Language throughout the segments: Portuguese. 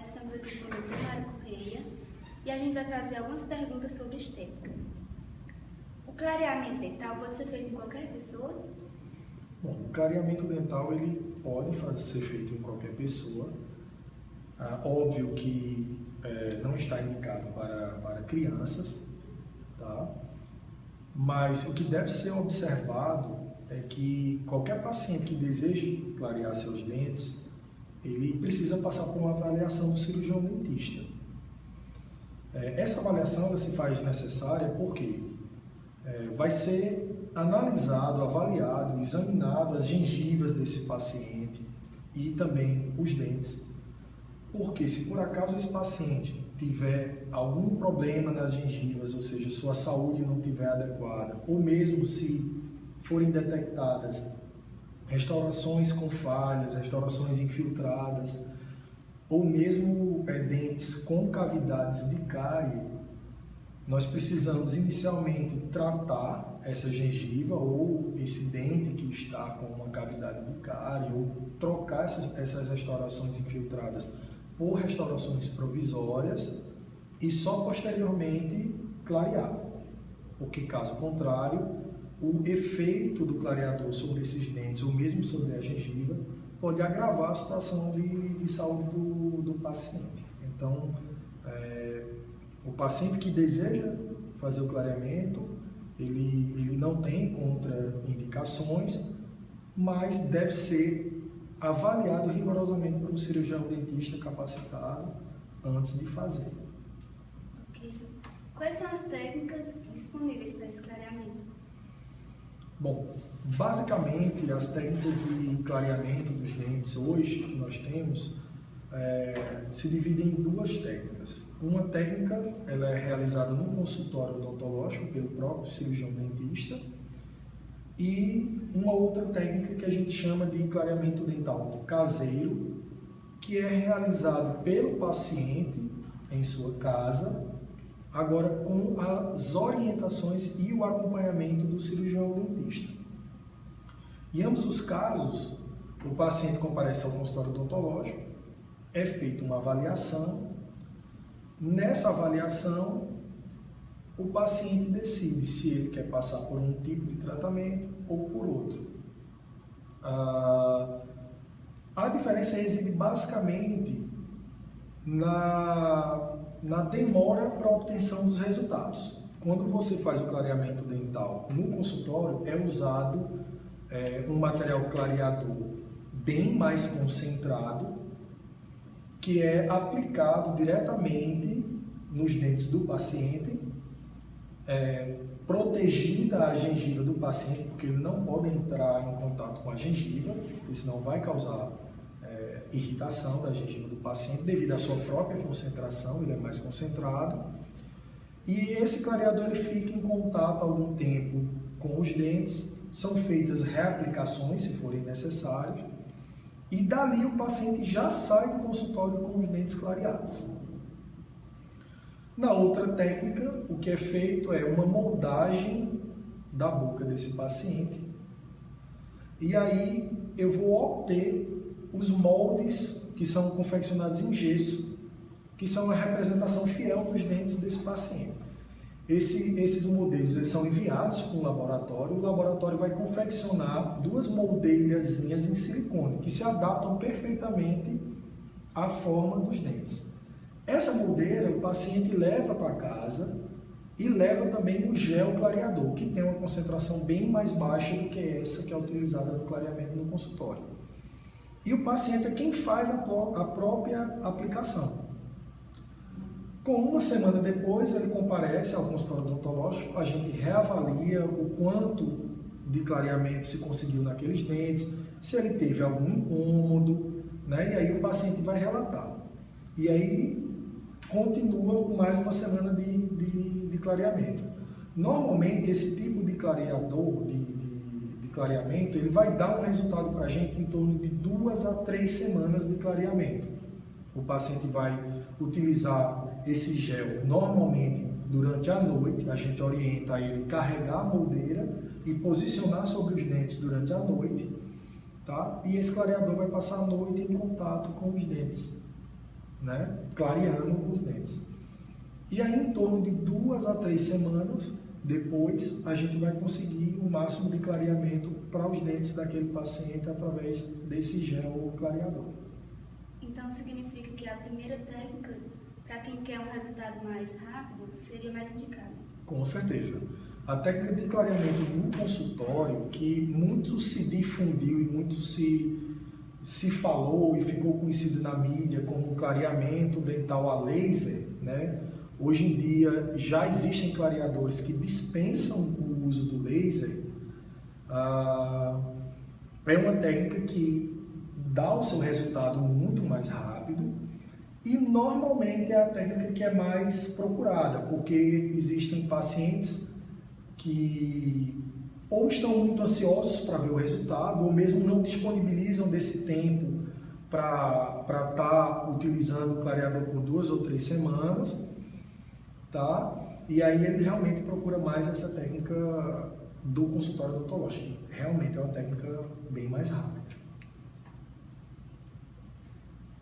nós estamos aqui com o Dr. Mário Correia e a gente vai fazer algumas perguntas sobre estética. O clareamento dental pode ser feito em qualquer pessoa? Bom, o clareamento dental ele pode ser feito em qualquer pessoa. Óbvio que não está indicado para crianças, tá? Mas o que deve ser observado é que qualquer paciente que deseje clarear seus dentes, ele precisa passar por uma avaliação do cirurgião dentista. Essa avaliação ela se faz necessária porque vai ser analisado, avaliado, examinado as gengivas desse paciente e também os dentes. Porque se por acaso esse paciente tiver algum problema nas gengivas, ou seja, sua saúde não estiver adequada, ou mesmo se forem detectadas restaurações com falhas, restaurações infiltradas, ou mesmo dentes com cavidades de cárie, nós precisamos inicialmente tratar essa gengiva ou esse dente que está com uma cavidade de cárie, ou trocar essas restaurações infiltradas por restaurações provisórias e só posteriormente clarear, porque caso contrário, o efeito do clareador sobre esses dentes ou mesmo sobre a gengiva pode agravar a situação de saúde do paciente. Então, o paciente que deseja fazer o clareamento, ele não tem contraindicações, mas deve ser avaliado rigorosamente por um cirurgião dentista capacitado antes de fazer. Ok. Quais são as técnicas disponíveis para esse clareamento? Bom, basicamente as técnicas de clareamento dos dentes hoje que nós temos se dividem em duas técnicas. Uma técnica ela é realizada no consultório odontológico pelo próprio cirurgião dentista e uma outra técnica que a gente chama de clareamento dental caseiro, que é realizado pelo paciente em sua casa, agora com as orientações e o acompanhamento do cirurgião dentista. Em ambos os casos, o paciente comparece ao consultório odontológico, é feita uma avaliação. Nessa avaliação, o paciente decide se ele quer passar por um tipo de tratamento ou por outro. A diferença reside basicamente na demora para a obtenção dos resultados. Quando você faz o clareamento dental no consultório, é usado um material clareador bem mais concentrado, que é aplicado diretamente nos dentes do paciente, protegida a gengiva do paciente, porque ele não pode entrar em contato com a gengiva, porque senão vai causar irritação da gengiva do paciente devido à sua própria concentração, ele é mais concentrado. E esse clareador ele fica em contato algum tempo com os dentes, são feitas reaplicações se forem necessários, e dali o paciente já sai do consultório com os dentes clareados. Na outra técnica, o que é feito é uma moldagem da boca desse paciente, e aí eu vou obter os moldes que são confeccionados em gesso, que são a representação fiel dos dentes desse paciente. Esses modelos eles são enviados para o laboratório vai confeccionar duas moldeirazinhas em silicone, que se adaptam perfeitamente à forma dos dentes. Essa moldeira o paciente leva para casa e leva também o gel clareador, que tem uma concentração bem mais baixa do que essa que é utilizada no clareamento no consultório. E o paciente é quem faz a própria aplicação. Com uma semana depois, ele comparece ao consultório odontológico, a gente reavalia o quanto de clareamento se conseguiu naqueles dentes, se ele teve algum incômodo, né? E aí o paciente vai relatar. E aí continua com mais uma semana de clareamento. Normalmente, esse tipo de clareador, de clareamento, ele vai dar um resultado para a gente em torno de 2 a 3 semanas de clareamento. O paciente vai utilizar esse gel normalmente durante a noite, a gente orienta ele carregar a moldeira e posicionar sobre os dentes durante a noite, tá? E esse clareador vai passar a noite em contato com os dentes. né? Clareando os dentes. E aí, em torno de 2 a 3 semanas depois, a gente vai conseguir o máximo de clareamento para os dentes daquele paciente através desse gel clareador. Então, significa que a primeira técnica, para quem quer um resultado mais rápido, seria mais indicada? Com certeza. A técnica de clareamento no consultório, que muito se difundiu e muito se falou e ficou conhecido na mídia como clareamento dental a laser, né? Hoje em dia já existem clareadores que dispensam o uso do laser. É uma técnica que dá o seu resultado muito mais rápido e normalmente é a técnica que é mais procurada, porque existem pacientes que ou estão muito ansiosos para ver o resultado ou mesmo não disponibilizam desse tempo para estar utilizando o clareador por 2 ou 3 semanas. Tá? E aí ele realmente procura mais essa técnica do consultório odontológico. Realmente é uma técnica bem mais rápida.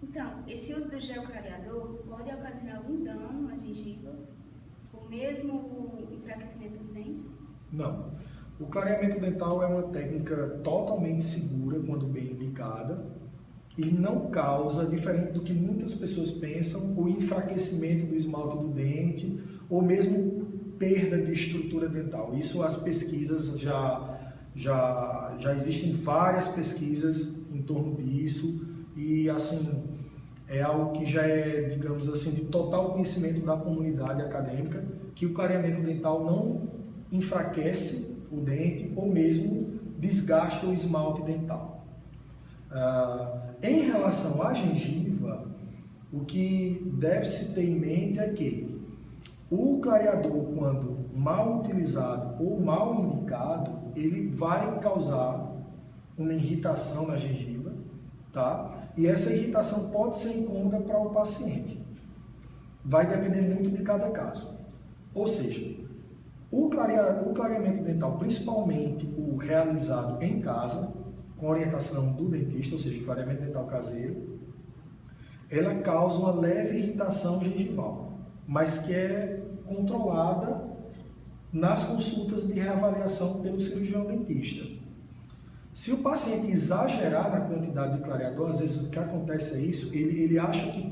Então, esse uso do gel clareador pode ocasionar algum dano à gengiva, ou mesmo o enfraquecimento dos dentes? Não. O clareamento dental é uma técnica totalmente segura quando bem indicada e não causa, diferente do que muitas pessoas pensam, o enfraquecimento do esmalte do dente ou mesmo perda de estrutura dental. Isso as pesquisas já existem várias pesquisas em torno disso e assim é algo que já é, digamos assim, de total conhecimento da comunidade acadêmica, que o clareamento dental não enfraquece o dente ou mesmo desgasta o esmalte dental. Em relação à gengiva, o que deve-se ter em mente é que o clareador, quando mal utilizado ou mal indicado, ele vai causar uma irritação na gengiva, tá? E essa irritação pode ser incômoda para o paciente. Vai depender muito de cada caso. Ou seja, o clareamento dental, principalmente o realizado em casa, com orientação do dentista, ou seja, clareamento dental caseiro, ela causa uma leve irritação gengival, mas que é controlada nas consultas de reavaliação pelo cirurgião dentista. Se o paciente exagerar na quantidade de clareador, às vezes o que acontece é isso, ele acha que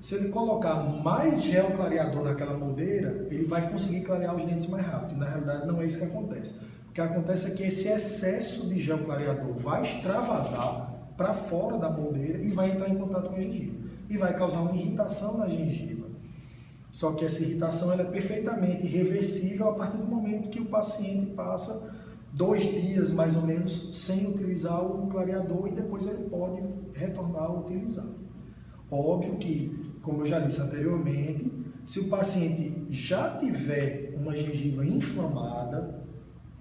se ele colocar mais gel clareador naquela moldeira, ele vai conseguir clarear os dentes mais rápido. Na realidade, não é isso que acontece. O que acontece é que esse excesso de gel clareador vai extravasar para fora da moldeira e vai entrar em contato com a gengiva. E vai causar uma irritação na gengiva. Só que essa irritação ela é perfeitamente reversível a partir do momento que o paciente passa 2 dias, mais ou menos, sem utilizar o clareador e depois ele pode retornar a utilizar. Óbvio que, como eu já disse anteriormente, se o paciente já tiver uma gengiva inflamada,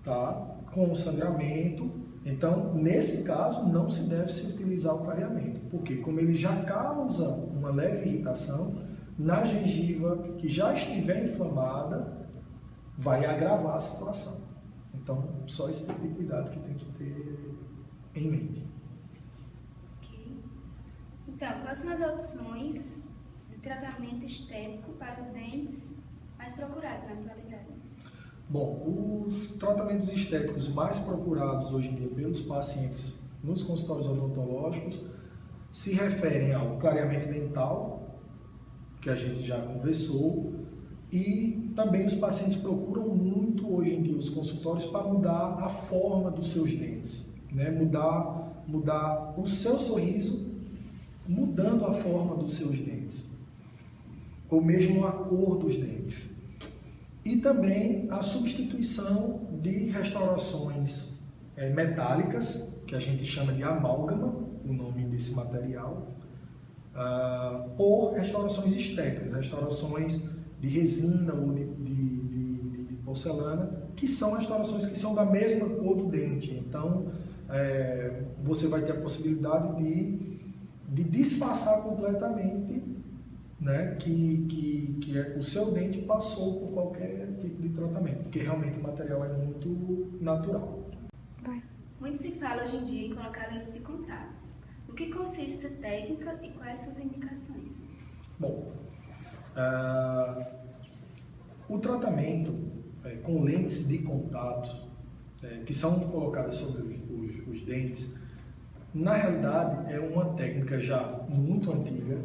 tá, com sangramento, então, nesse caso, não se deve se utilizar o clareamento, porque como ele já causa uma leve irritação, na gengiva que já estiver inflamada, vai agravar a situação. Então, só esse tipo de cuidado que tem que ter em mente. Ok. Então, quais são as opções de tratamento estético para os dentes mais procurados na atualidade? Bom, os tratamentos estéticos mais procurados hoje em dia pelos pacientes nos consultórios odontológicos se referem ao clareamento dental, que a gente já conversou, e também os pacientes procuram muito hoje em dia os consultórios para mudar a forma dos seus dentes, né? Mudar o seu sorriso, mudando a forma dos seus dentes, ou mesmo a cor dos dentes. E também a substituição de restaurações metálicas, que a gente chama de amálgama, o nome desse material, por restaurações estéticas, restaurações de resina ou de porcelana, que são restaurações que são da mesma cor do dente. Então, você vai ter a possibilidade de disfarçar completamente, né, que o seu dente passou por qualquer tipo de tratamento, porque realmente o material é muito natural. Muito se fala hoje em dia em colocar lentes de contatos. No que consiste essa técnica e quais suas indicações? O tratamento com lentes de contato, que são colocadas sobre os dentes, na realidade é uma técnica já muito antiga,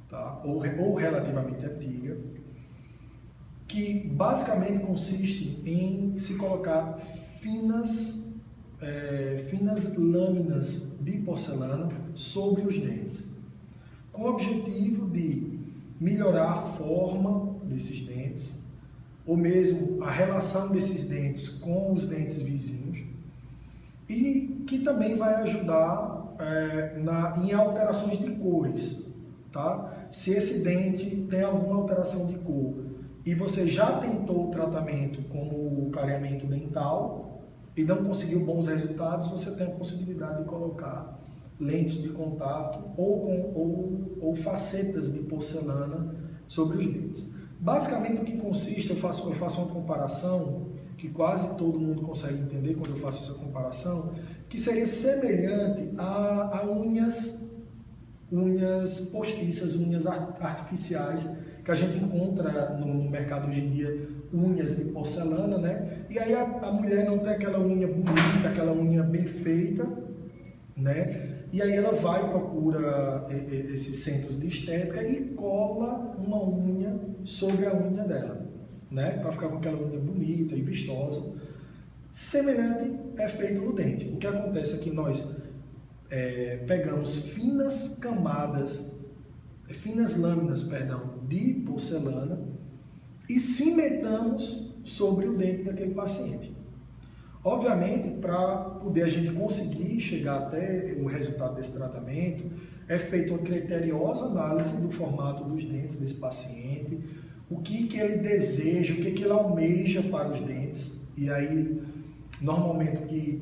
tá? ou relativamente antiga, que basicamente consiste em se colocar finas lâminas de porcelana sobre os dentes, com o objetivo de melhorar a forma desses dentes, ou mesmo a relação desses dentes com os dentes vizinhos, e que também vai ajudar em alterações de cores, tá? Se esse dente tem alguma alteração de cor e você já tentou o tratamento como o clareamento dental e não conseguiu bons resultados, você tem a possibilidade de colocar lentes de contato ou facetas de porcelana sobre os dentes. Basicamente o que consiste, eu faço uma comparação que quase todo mundo consegue entender quando eu faço essa comparação, que seria semelhante a unhas postiças, unhas artificiais, que a gente encontra no mercado hoje em dia, unhas de porcelana, né? E aí a mulher não tem aquela unha bonita, aquela unha bem feita, né? E aí ela vai, procura esses centros de estética e cola uma unha sobre a unha dela, né? Para ficar com aquela unha bonita e vistosa. Semelhante é feito no dente. O que acontece é que nós pegamos finas lâminas, de porcelana e cimentamos sobre o dente daquele paciente. Obviamente, para poder a gente conseguir chegar até o resultado desse tratamento, é feita uma criteriosa análise do formato dos dentes desse paciente, o que ele deseja, o que ele almeja para os dentes. E aí, normalmente,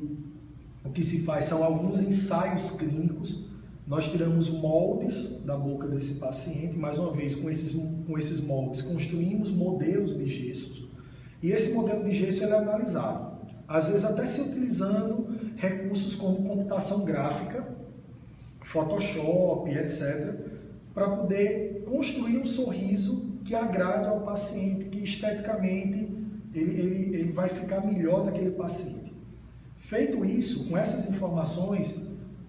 o que se faz são alguns ensaios clínicos. Nós tiramos moldes da boca desse paciente, mais uma vez, com esses moldes, construímos modelos de gessos. E esse modelo de gesso ele é analisado. Às vezes até se utilizando recursos como computação gráfica, Photoshop, etc., para poder construir um sorriso que agrade ao paciente, que esteticamente ele vai ficar melhor daquele paciente. Feito isso, com essas informações,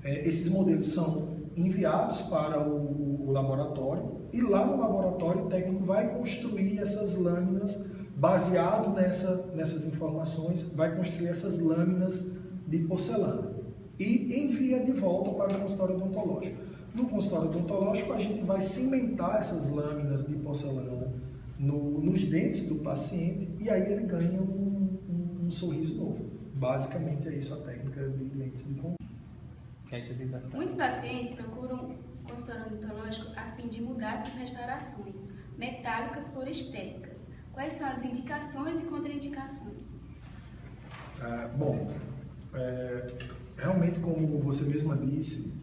esses modelos são enviados para o laboratório e lá no laboratório o técnico vai construir essas lâminas. Baseado nessas informações, vai construir essas lâminas de porcelana e envia de volta para o consultório odontológico. No consultório odontológico, a gente vai cimentar essas lâminas de porcelana nos dentes do paciente e aí ele ganha um sorriso novo. Basicamente é isso a técnica de lentes de contato. Muitos pacientes procuram o consultório odontológico a fim de mudar suas restaurações metálicas por estéticas. Quais são as indicações e contraindicações? Realmente, como você mesma disse,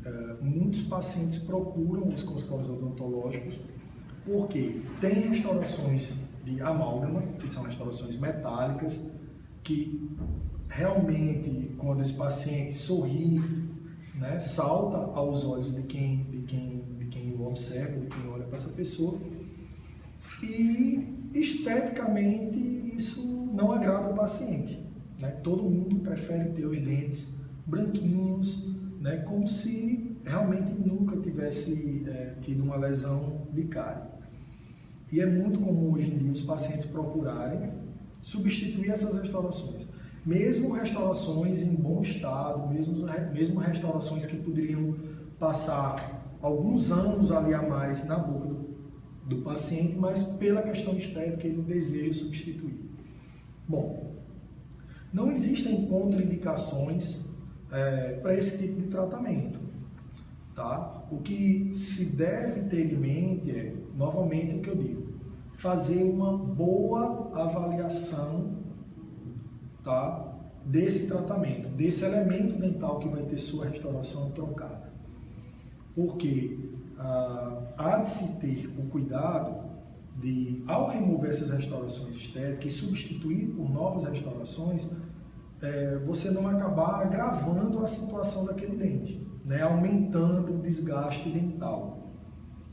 muitos pacientes procuram os consultórios odontológicos porque tem restaurações de amálgama, que são restaurações metálicas, que realmente, quando esse paciente sorri, né, salta aos olhos de quem o observa, de quem olha para essa pessoa, e esteticamente isso não agrada o paciente, né? Todo mundo prefere ter os dentes branquinhos, né? Como se realmente nunca tivesse tido uma lesão de cárie. E é muito comum hoje em dia os pacientes procurarem substituir essas restaurações. Mesmo restaurações em bom estado, mesmo restaurações que poderiam passar alguns anos ali a mais na boca do paciente, mas pela questão estética ele deseja substituir. Bom, não existem contraindicações para esse tipo de tratamento, tá? O que se deve ter em mente é, novamente, o que eu digo, fazer uma boa avaliação, tá, desse tratamento, desse elemento dental que vai ter sua restauração trocada. Porque há de se ter o cuidado de, ao remover essas restaurações estéticas e substituir por novas restaurações, você não acabar agravando a situação daquele dente, né? Aumentando o desgaste dental.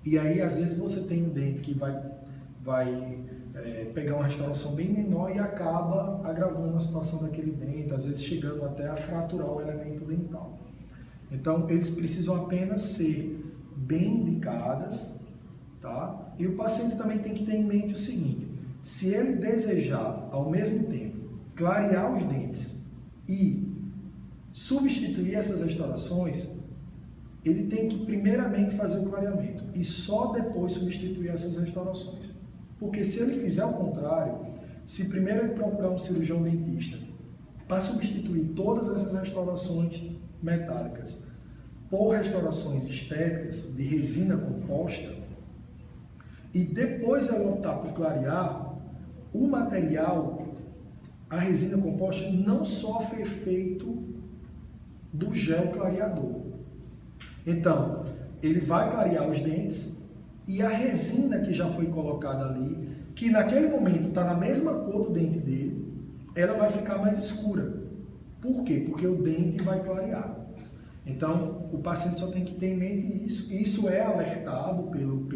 E aí, às vezes, você tem um dente que vai pegar uma restauração bem menor e acaba agravando a situação daquele dente, às vezes chegando até a fraturar o elemento dental. Então, eles precisam apenas ser bem indicadas, tá? E o paciente também tem que ter em mente o seguinte: se ele desejar, ao mesmo tempo, clarear os dentes e substituir essas restaurações, ele tem que primeiramente fazer o clareamento e só depois substituir essas restaurações. Porque se ele fizer o contrário, se primeiro ele procurar um cirurgião dentista para substituir todas essas restaurações metálicas por restaurações estéticas de resina composta, e depois ele optar por clarear, o material, a resina composta, não sofre efeito do gel clareador. Então, ele vai clarear os dentes e a resina que já foi colocada ali, que naquele momento está na mesma cor do dente dele, ela vai ficar mais escura. Por quê? Porque o dente vai clarear. Então, o paciente só tem que ter em mente isso. Isso é alertado pelo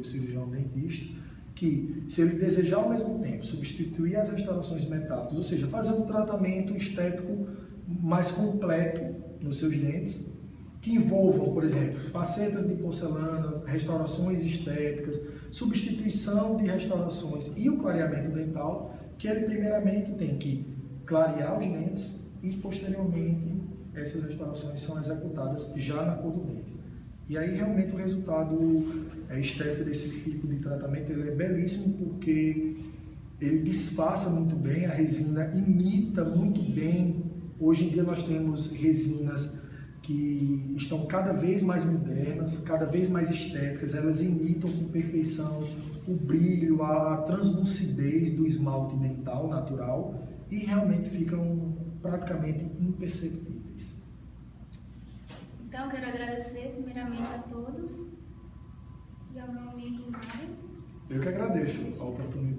cirurgião dentista, que se ele desejar ao mesmo tempo substituir as restaurações metálicas, ou seja, fazer um tratamento estético mais completo nos seus dentes, que envolvam, por exemplo, facetas de porcelana, restaurações estéticas, substituição de restaurações e o clareamento dental, que ele primeiramente tem que clarear os dentes e posteriormente essas restaurações são executadas já na cor do dente. E aí realmente o resultado estético desse tipo de tratamento ele é belíssimo, porque ele disfarça muito bem, a resina imita muito bem. Hoje em dia nós temos resinas que estão cada vez mais modernas, cada vez mais estéticas, elas imitam com perfeição o brilho, a translucidez do esmalte dental natural e realmente ficam praticamente imperceptíveis. Então, quero agradecer primeiramente a todos e ao meu amigo Mário. Eu que agradeço a oportunidade.